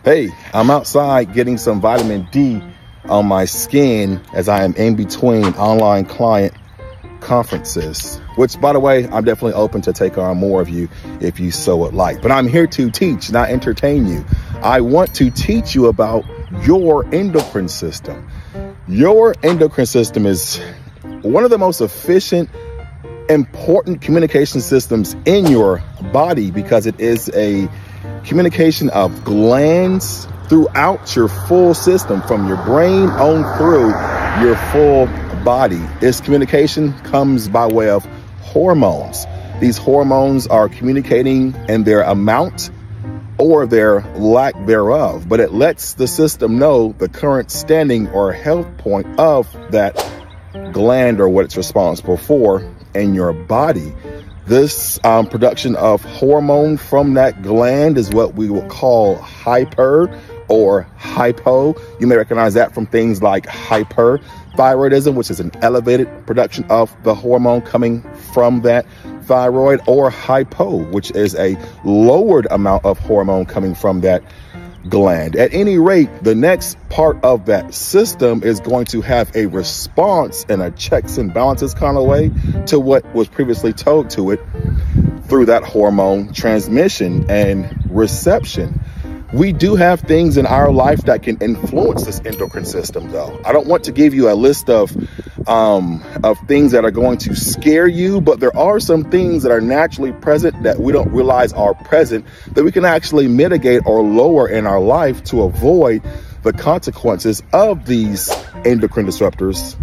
Hey, I'm outside getting some vitamin D on my skin as I am in between online client conferences, which, by the way, I'm definitely open to take on more of you if you so would like. But I'm here to teach, not entertain you. I want to teach you about your endocrine system. Your endocrine system is one of the most efficient, important communication systems in your body because it is a communication of glands throughout your full system, from your brain on through your full body. This communication comes by way of hormones. These hormones are communicating in their amount or their lack thereof, but it lets the system know the current standing or health point of that gland or what it's responsible for in your body. This production of hormone from that gland is what we will call hyper or hypo. You may recognize that from things like hyperthyroidism, which is an elevated production of the hormone coming from that thyroid, or hypo, which is a lowered amount of hormone coming from that gland. At any rate, the next part of that system is going to have a response in a checks and balances kind of way to what was previously told to it through that hormone transmission and reception. We do have things in our life that can influence this endocrine system, though. I don't want to give you a list of things that are going to scare you, but there are some things that are naturally present that we don't realize are present that we can actually mitigate or lower in our life to avoid the consequences of these endocrine disruptors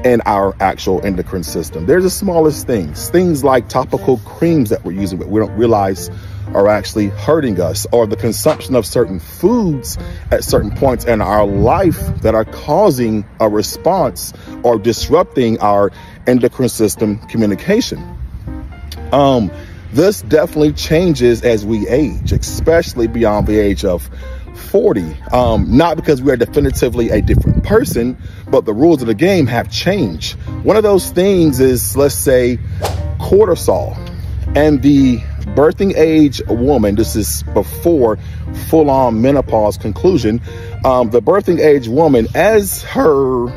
in our actual endocrine system. They're the smallest things like topical creams that we're using, but we don't realize are actually hurting us, or the consumption of certain foods at certain points in our life that are causing a response or disrupting our endocrine system communication. This definitely changes as we age, especially beyond the age of 40. Not because we are definitively a different person, but the rules of the game have changed. One of those things is, let's say, cortisol. And the birthing age woman, this is before full-on menopause conclusion, the birthing age woman, as her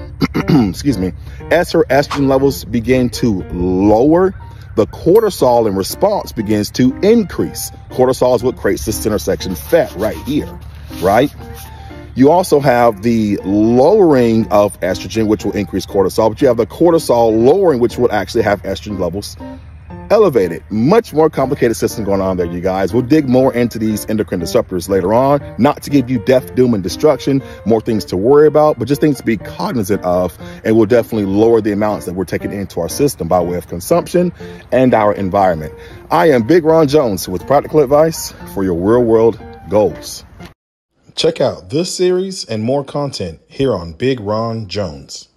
as her estrogen levels begin to lower, the cortisol in response begins to increase. Cortisol is what creates the center section fat right here, right? You also have the lowering of estrogen, which will increase cortisol, but you have the cortisol lowering, which will actually have estrogen levels elevated. Much more complicated system going on there, you guys. We'll dig more into these endocrine disruptors later on, not to give you death, doom, and destruction, more things to worry about, but just things to be cognizant of, and we'll definitely lower the amounts that we're taking into our system by way of consumption and our environment. I am Big Ron Jones with practical advice for your real world goals. Check out this series and more content here on Big Ron Jones.